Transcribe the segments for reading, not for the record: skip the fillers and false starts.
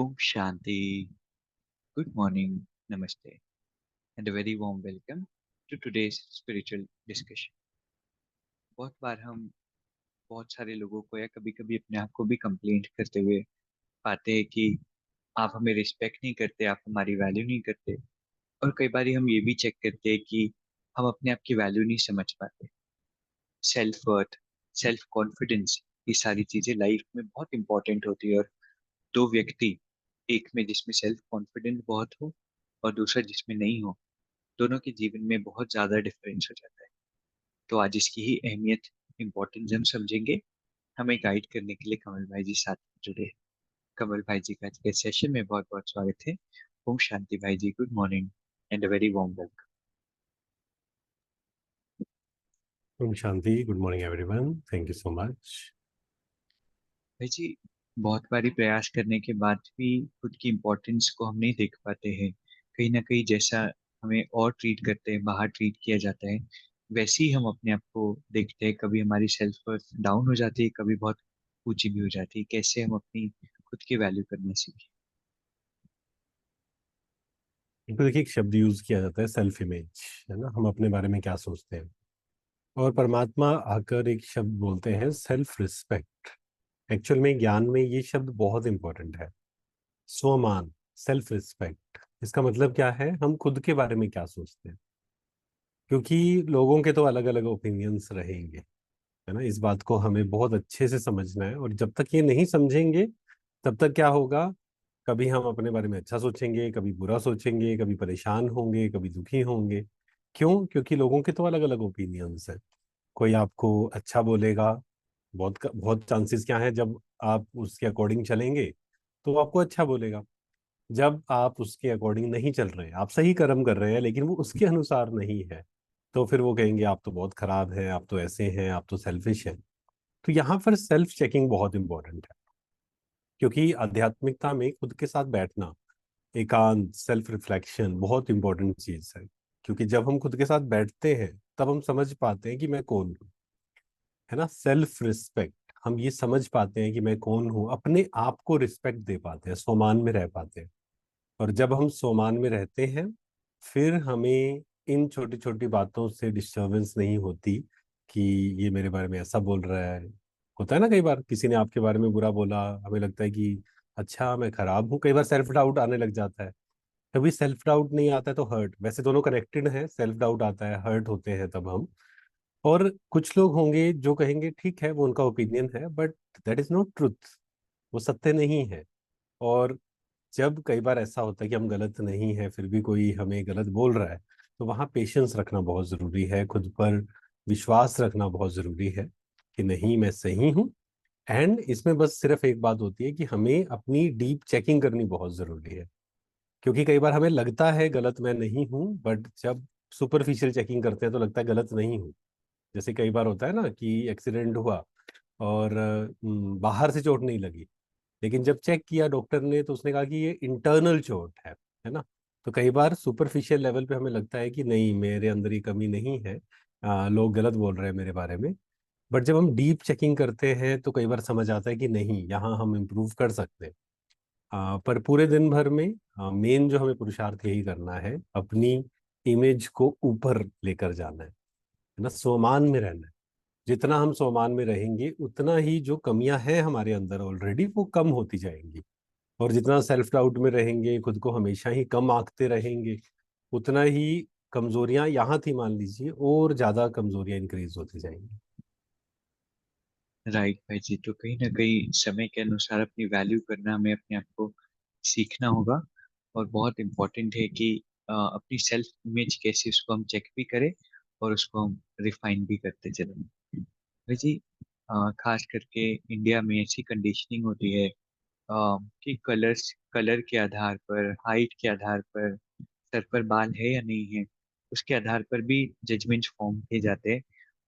Om Shanti. Good morning, Namaste, and a very warm welcome to today's spiritual discussion. बहुत बार हम बहुत सारे लोगों को या कभी-कभी अपने आप को भी कंप्लेंट करते हुए पाते हैं कि आप हमें रिस्पेक्ट नहीं करते, आप हमारी वैल्यू नहीं करते। और कई बार हम ये भी चेक करते हैं कि हम अपने आप की वैल्यू नहीं समझ पाते। सेल्फ वर्थ, सेल्फ कॉन्फिडेंस, ये सारी चीजें लाइफ में बहुत इंपॉर्टेंट होती है। और दो व्यक्ति, एक में जिसमें सेल्फ कॉन्फिडेंस बहुत हो और दूसरा जिसमें नहीं हो, दोनों के जीवन में बहुत ज्यादा डिफरेंस हो जाता है। तो आज इसकी ही अहमियत, इम्पोर्टेंस हम समझेंगे। हमें गाइड करने के लिए कमल भाई जी साथ में जुड़े हैं। कमल भाई जी का आज के सेशन में बहुत बहुत स्वागत है। ओम शांति भाई जी, good morning and a very warm welcome. ओम शांति। Good morning everyone, thank you so much. भाई जी, बहुत बारी प्रयास करने के बाद भी खुद की इम्पोर्टेंस को हम नहीं देख पाते हैं। कहीं ना कहीं जैसा हमें और ट्रीट करते हैं, बाहर ट्रीट किया जाता है, वैसे ही हम अपने आप को देखते हैं। कभी हमारी सेल्फ वर्थ डाउन हो जाती है, कभी बहुत ऊंची भी हो जाती है। कैसे हम अपनी खुद की वैल्यू करना सीखें? तो देखिए, एक शब्द यूज किया जाता है सेल्फ इमेज, है ना। हम अपने बारे में क्या सोचते हैं, और परमात्मा आकर एक शब्द बोलते हैं सेल्फ रिस्पेक्ट। एक्चुअल में ज्ञान में ये शब्द बहुत इंपॉर्टेंट है। स्वमान, सेल्फ रिस्पेक्ट, इसका मतलब क्या है? हम खुद के बारे में क्या सोचते हैं, क्योंकि लोगों के तो अलग अलग ओपिनियंस रहेंगे, है ना। इस बात को हमें बहुत अच्छे से समझना है, और जब तक ये नहीं समझेंगे तब तक क्या होगा? कभी हम अपने बारे में अच्छा सोचेंगे, कभी बुरा सोचेंगे, कभी परेशान होंगे, कभी दुखी होंगे। क्यों? क्योंकि लोगों के तो अलग अलग ओपिनियंस हैं। कोई आपको अच्छा बोलेगा, बहुत बहुत चांसेस क्या है, जब आप उसके अकॉर्डिंग चलेंगे तो वो आपको अच्छा बोलेगा। जब आप उसके अकॉर्डिंग नहीं चल रहे हैं, आप सही कर्म कर रहे हैं लेकिन वो उसके अनुसार नहीं है, तो फिर वो कहेंगे आप तो बहुत खराब हैं, आप तो ऐसे हैं, आप तो सेल्फिश हैं। तो यहाँ पर सेल्फ चेकिंग बहुत इंपॉर्टेंट है, क्योंकि आध्यात्मिकता में खुद के साथ बैठना, एकांत, सेल्फ रिफ्लेक्शन बहुत इंपॉर्टेंट चीज है। क्योंकि जब हम खुद के साथ बैठते हैं तब हम समझ पाते हैं कि मैं कौन हूँ, है ना। सेल्फ रिस्पेक्ट, हम ये समझ पाते हैं कि मैं कौन हूँ, अपने आप को रिस्पेक्ट दे पाते हैं, स्वमान में रह पाते हैं। और जब हम स्वमान में रहते हैं, फिर हमें इन छोटी छोटी बातों से डिस्टरबेंस नहीं होती कि ये मेरे बारे में ऐसा बोल रहा है। होता है ना, कई बार किसी ने आपके बारे में बुरा बोला, हमें लगता है कि अच्छा मैं खराब हूँ, कई बार सेल्फ डाउट आने लग जाता है। कभी सेल्फ डाउट नहीं आता है तो हर्ट, वैसे दोनों कनेक्टेड हैं, सेल्फ डाउट आता है, हर्ट होते हैं तब हम। और कुछ लोग होंगे जो कहेंगे ठीक है, वो उनका ओपिनियन है, but that is not truth, वो सत्य नहीं है। और जब कई बार ऐसा होता है कि हम गलत नहीं है फिर भी कोई हमें गलत बोल रहा है, तो वहाँ पेशेंस रखना बहुत जरूरी है, खुद पर विश्वास रखना बहुत जरूरी है कि नहीं, मैं सही हूँ। एंड इसमें बस सिर्फ एक बात होती है कि हमें अपनी डीप चेकिंग करनी बहुत जरूरी है, क्योंकि कई बार हमें लगता है गलत मैं नहीं हूँ, बट जब सुपरफिशियल चेकिंग करते हैं तो लगता है गलत नहीं हूँ। जैसे कई बार होता है ना कि एक्सीडेंट हुआ और बाहर से चोट नहीं लगी, लेकिन जब चेक किया डॉक्टर ने तो उसने कहा कि ये इंटरनल चोट है ना। तो कई बार सुपरफिशियल लेवल पे हमें लगता है कि नहीं, मेरे अंदर ये कमी नहीं है, लोग गलत बोल रहे हैं मेरे बारे में। बट जब हम डीप चेकिंग करते हैं तो कई बार समझ आता है कि नहीं, यहाँ हम इम्प्रूव कर सकते हैं। पर पूरे दिन भर में मेन जो हमें पुरुषार्थ यही करना है, अपनी इमेज को ऊपर लेकर जाना है ना, स्वमान में रहना है। जितना हम स्वमान में रहेंगे उतना ही जो कमियां हैं हमारे अंदर ऑलरेडी वो कम होती जाएंगी। और जितना सेल्फ डाउट में रहेंगे, खुद को हमेशा ही कम आंकते रहेंगे, उतना ही कमजोरियां यहाँ थी मान लीजिए, और ज्यादा कमजोरियां इंक्रीज होती जाएंगी। राइट भाई जी, तो कहीं ना कहीं समय के अनुसार अपनी वैल्यू करना हमें अपने आप को सीखना होगा। और बहुत इम्पोर्टेंट है कि अपनी सेल्फ इमेज कैसे, उसको हम चेक भी करें और उसको हम रिफाइन भी करते चलें। भाई जी, खास करके इंडिया में ऐसी कंडीशनिंग होती है कि कलर के आधार पर, हाइट के आधार पर, सर पर बाल है या नहीं है, उसके आधार पर भी जजमेंट फॉर्म किए जाते हैं।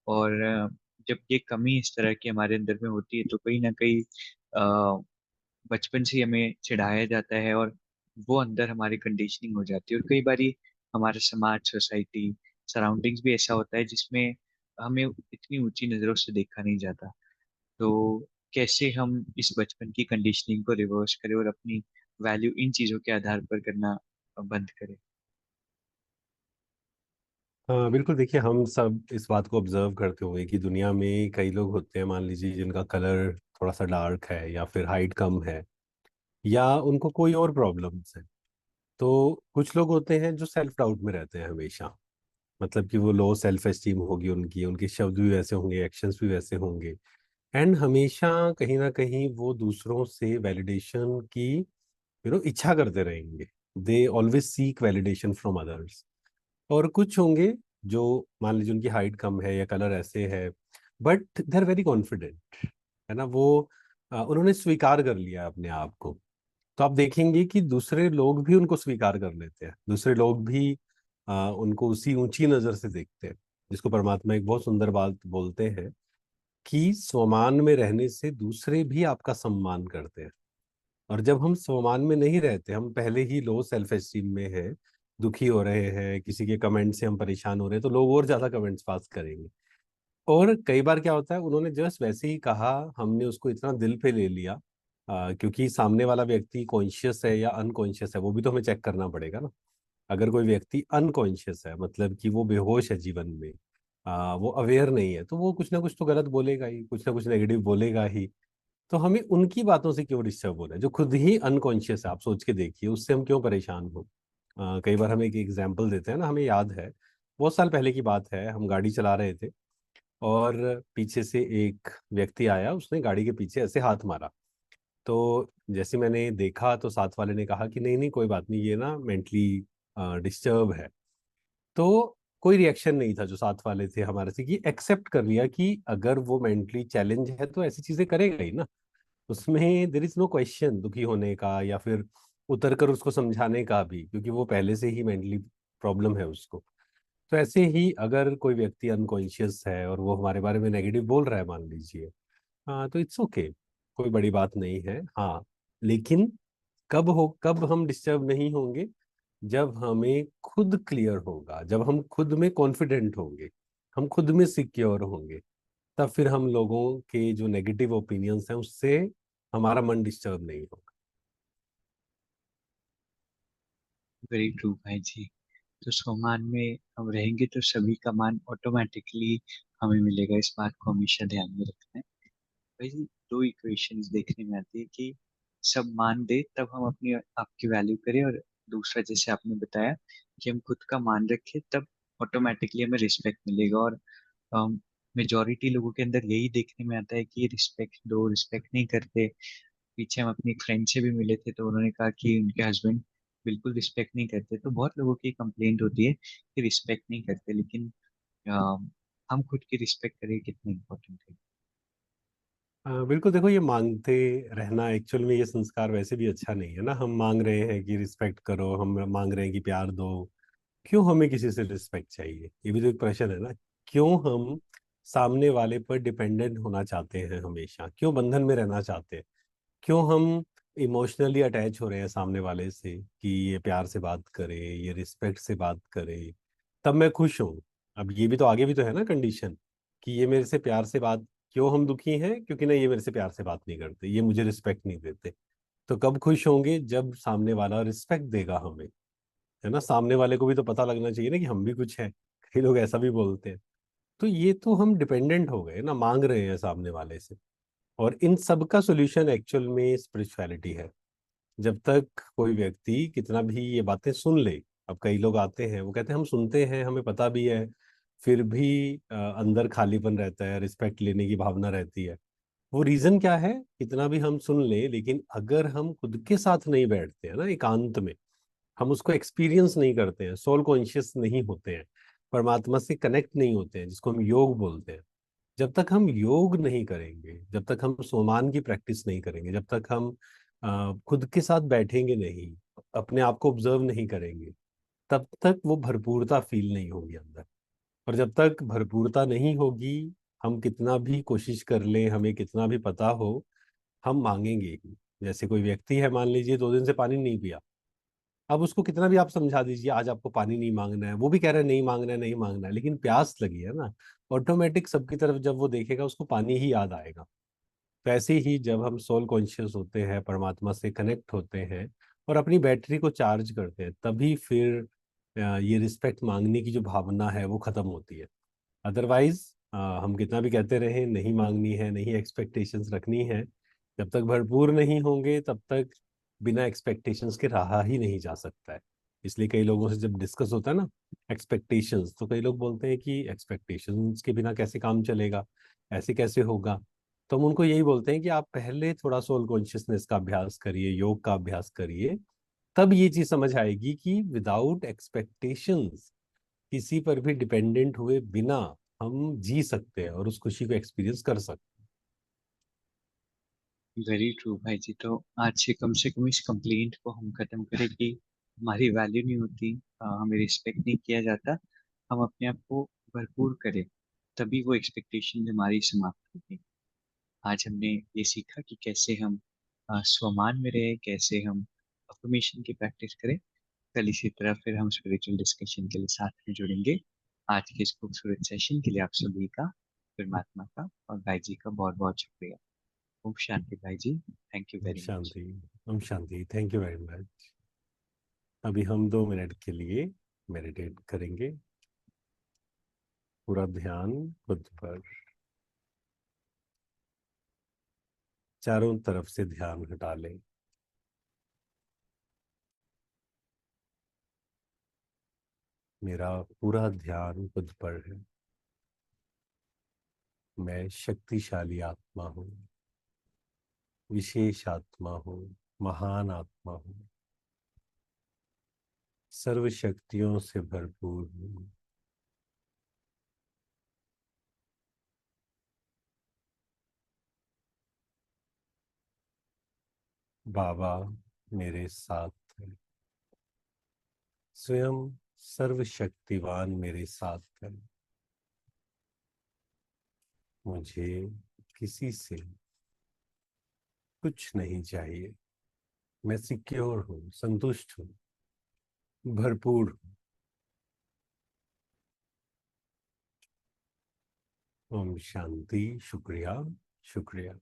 और जब ये कमी इस तरह की हमारे अंदर में होती है तो कहीं ना कहीं बचपन से ही हमें चिढ़ाया जाता है और वो अंदर हमारी कंडीशनिंग हो जाती है। और कई बारी हमारा समाज, सोसाइटी, सराउंडिंग्स भी ऐसा होता है जिसमें हमें इतनी ऊंची नजरों से देखा नहीं जाता। तो कैसे हम इस बचपन की कंडीशनिंग को रिवर्स करें और अपनी वैल्यू इन चीज़ों के आधार पर करना बंद करें। हाँ बिल्कुल, देखिए हम सब इस बात को ऑब्जर्व करते हुए कि दुनिया में कई लोग होते हैं, मान लीजिए जिनका कलर थोड़ा सा डार्क है या फिर हाइट कम है या उनको कोई और प्रॉब्लम्स है। तो कुछ लोग होते हैं जो सेल्फ डाउट में रहते हैं हमेशा, मतलब कि वो लो सेल्फ एस्टीम होगी उनकी, उनके शब्द भी वैसे होंगे, एक्शंस भी वैसे होंगे। एंड हमेशा कहीं ना कहीं वो दूसरों से वैलिडेशन की इच्छा करते रहेंगे। They always seek validation from others. और कुछ होंगे जो मान लीजिए उनकी हाइट कम है या कलर ऐसे है, but they are very confident, है ना। वो उन्होंने स्वीकार कर लिया अपने आप को। तो आप देखेंगे कि दूसरे लोग भी उनको स्वीकार कर लेते हैं, दूसरे लोग भी उनको उसी ऊंची नजर से देखते हैं, जिसको परमात्मा एक बहुत सुंदर बात बोलते हैं कि स्वमान में रहने से दूसरे भी आपका सम्मान करते हैं। और जब हम स्वमान में नहीं रहते, हम पहले ही लो सेल्फ एस्टीम में हैं, दुखी हो रहे हैं, किसी के कमेंट से हम परेशान हो रहे हैं, तो लोग और ज्यादा कमेंट्स पास करेंगे। और कई बार क्या होता है, उन्होंने जस्ट वैसे ही कहा, हमने उसको इतना दिल पे ले लिया। क्योंकि सामने वाला व्यक्ति कॉन्शियस है या अनकॉन्शियस है, वो भी तो हमें चेक करना पड़ेगा ना। अगर कोई व्यक्ति अनकॉन्शियस है, मतलब कि वो बेहोश है जीवन में, वो अवेयर नहीं है, तो वो कुछ ना कुछ तो गलत बोलेगा ही, कुछ ना कुछ नेगेटिव बोलेगा ही। तो हमें उनकी बातों से क्यों डिस्टर्ब हो रहा है, जो खुद ही अनकॉन्शियस है। आप सोच के देखिए, उससे हम क्यों परेशान हो। कई बार हम एक एग्जाम्पल देते हैं ना, हमें याद है, बहुत साल पहले की बात है, हम गाड़ी चला रहे थे और पीछे से एक व्यक्ति आया, उसने गाड़ी के पीछे ऐसे हाथ मारा। तो जैसे मैंने देखा तो साथ वाले ने कहा कि नहीं नहीं कोई बात नहीं, ये ना मेंटली डिस्टर्ब है। तो कोई रिएक्शन नहीं था जो साथ वाले थे हमारे से, कि एक्सेप्ट कर लिया कि अगर वो मेंटली चैलेंज है तो ऐसी चीजें करेगा ही ना। उसमें देर इज नो क्वेश्चन दुखी होने का या फिर उतर कर उसको समझाने का भी, क्योंकि वो पहले से ही मेंटली प्रॉब्लम है उसको। तो ऐसे ही अगर कोई व्यक्ति अनकॉन्शियस है और वो हमारे बारे में नेगेटिव बोल रहा है, मान लीजिए, हाँ तो इट्स ओके, कोई बड़ी बात नहीं है। हाँ, लेकिन कब हम डिस्टर्ब नहीं होंगे, जब हमें खुद क्लियर होगा, जब हम खुद में कॉन्फिडेंट होंगे, हम खुद में सिक्योर होंगे, तब फिर हम लोगों के जो नेगेटिव ओपिनियंस हैं उससे हमारा मन डिस्टर्ब नहीं होगा। वेरी ट्रू भाई जी। तो सम्मान में हम रहेंगे तो सभी का मान ऑटोमेटिकली हमें मिलेगा, इस बात को हमेशा ध्यान में रखना है। भाई जी, दो इक्वेशंस देखने में आती है कि सब मान दे तब हम अपनी आपकी वैल्यू करें, और दूसरा जैसे आपने बताया कि हम खुद का मान रखें तब ऑटोमेटिकली हमें रिस्पेक्ट मिलेगा। और मेजोरिटी लोगों के अंदर यही देखने में आता है कि रिस्पेक्ट दो, रिस्पेक्ट नहीं करते। पीछे हम अपनी एक फ्रेंड से भी मिले थे तो उन्होंने कहा कि उनके हस्बैंड बिल्कुल रिस्पेक्ट नहीं करते। तो बहुत लोगों की कंप्लेंट होती है कि रिस्पेक्ट नहीं करते, लेकिन हम खुद की रिस्पेक्ट करें कितना इम्पोर्टेंट है। बिल्कुल, देखो ये मांगते रहना एक्चुअल में ये संस्कार वैसे भी अच्छा नहीं है ना। हम मांग रहे हैं कि रिस्पेक्ट करो, हम मांग रहे हैं कि प्यार दो, क्यों हमें किसी से रिस्पेक्ट चाहिए, ये भी तो एक प्रश्न है ना। क्यों हम सामने वाले पर डिपेंडेंट होना चाहते हैं, हमेशा क्यों बंधन में रहना चाहते हैं, क्यों हम इमोशनली अटैच हो रहे हैं सामने वाले से कि ये प्यार से बात करे, ये रिस्पेक्ट से बात करे, तब मैं खुश हूँ। अब ये भी तो आगे भी तो है ना कंडीशन, कि ये मेरे से प्यार से बात, क्यों हम दुखी हैं, क्योंकि ना ये मेरे से प्यार से बात नहीं करते, ये मुझे रिस्पेक्ट नहीं देते। तो कब खुश होंगे, जब सामने वाला रिस्पेक्ट देगा हमें, है ना। सामने वाले को भी तो पता लगना चाहिए ना कि हम भी कुछ है। कई लोग ऐसा भी बोलते हैं। तो ये तो हम डिपेंडेंट हो गए ना, मांग रहे हैं सामने वाले से। और इन सब का सोल्यूशन एक्चुअल में स्पिरिचुअलिटी है। जब तक कोई व्यक्ति कितना भी ये बातें सुन ले, अब कई लोग आते हैं वो कहते हैं हम सुनते हैं, हमें पता भी है, फिर भी अंदर खालीपन रहता है, रिस्पेक्ट लेने की भावना रहती है। वो रीजन क्या है, कितना भी हम सुन ले, लेकिन अगर हम खुद के साथ नहीं बैठते हैं ना एकांत में, हम उसको एक्सपीरियंस नहीं करते हैं, सोल कॉन्शियस नहीं होते हैं, परमात्मा से कनेक्ट नहीं होते हैं, जिसको हम योग बोलते हैं। जब तक हम योग नहीं करेंगे, जब तक हम सोमान की प्रैक्टिस नहीं करेंगे, जब तक हम खुद के साथ बैठेंगे नहीं, अपने आप को ऑब्जर्व नहीं करेंगे, तब तक वो भरपूरता फील नहीं होगी अंदर। और जब तक भरपूरता नहीं होगी, हम कितना भी कोशिश कर लें, हमें कितना भी पता हो, हम मांगेंगे ही। जैसे कोई व्यक्ति है, मान लीजिए 2 दिन से पानी नहीं पिया, अब उसको कितना भी आप समझा दीजिए आज आपको पानी नहीं मांगना है, वो भी कह रहा है नहीं मांगना है, नहीं मांगना है, लेकिन प्यास लगी है ना, ऑटोमेटिक सबकी तरफ जब वो देखेगा उसको पानी ही याद आएगा। तो ऐसे ही जब हम सोल कॉन्शियस होते हैं, परमात्मा से कनेक्ट होते हैं और अपनी बैटरी को चार्ज करते हैं, तभी फिर ये रिस्पेक्ट मांगने की जो भावना है वो खत्म होती है। अदरवाइज हम कितना भी कहते रहे नहीं मांगनी है, नहीं एक्सपेक्टेशंस रखनी है, जब तक भरपूर नहीं होंगे तब तक बिना एक्सपेक्टेशंस के रहा ही नहीं जा सकता है। इसलिए कई लोगों से जब डिस्कस होता है ना एक्सपेक्टेशंस, तो कई लोग बोलते हैं कि एक्सपेक्टेशंस के बिना कैसे काम चलेगा, ऐसे कैसे होगा। तो हम उनको यही बोलते हैं कि आप पहले थोड़ा सोल कॉन्शियसनेस का अभ्यास करिए, योग का अभ्यास करिए, तब ये चीज समझ आएगी कि विदाउट एक्सपेक्टेशंस, किसी पर भी डिपेंडेंट हुए बिना हम जी सकते हैं और उस खुशी को एक्सपीरियंस कर सकते वेरी ट्रू भाई जी। तो आज से कम इस कंप्लेंट को हम खत्म करें कि हमारी वैल्यू नहीं होती, हमें रिस्पेक्ट नहीं किया जाता। हम अपने आप को भरपूर करें, तभी वो एक्सपेक्टेशन हमारी समाप्त होगी। आज हमने ये सीखा कि कैसे हम स्वमान में रहे, कैसे हम अफर्मेशन की प्रैक्टिस करें। कल इसी तरह फिर हम स्पिरिचुअल डिस्कशन के लिए साथ में जुड़ेंगे। आज के इस खूबसूरत सेशन के लिए आप सभी का, परमात्मा का और भाई जी का बहुत बहुत शुक्रिया। ओम शांति भाई जी, थैंक यू हैं। Very much. शांति। हम शांति, थैंक यू वेरी मच। अभी हम 2 मिनट के लिए मेडिटेट करेंगे। पूरा ध्यान खुद पर, चारों तरफ से ध्यान हटा लें। मेरा पूरा ध्यान खुद पर है। मैं शक्तिशाली आत्मा हूँ, विशेष आत्मा हूँ, महान आत्मा हूँ, सर्व शक्तियों से भरपूर हूँ। बाबा मेरे साथ है, स्वयं सर्वशक्तिवान मेरे साथ है। मुझे किसी से कुछ नहीं चाहिए। मैं सिक्योर हूँ, संतुष्ट हूँ, भरपूर हूँ। ओम शांति। शुक्रिया, शुक्रिया।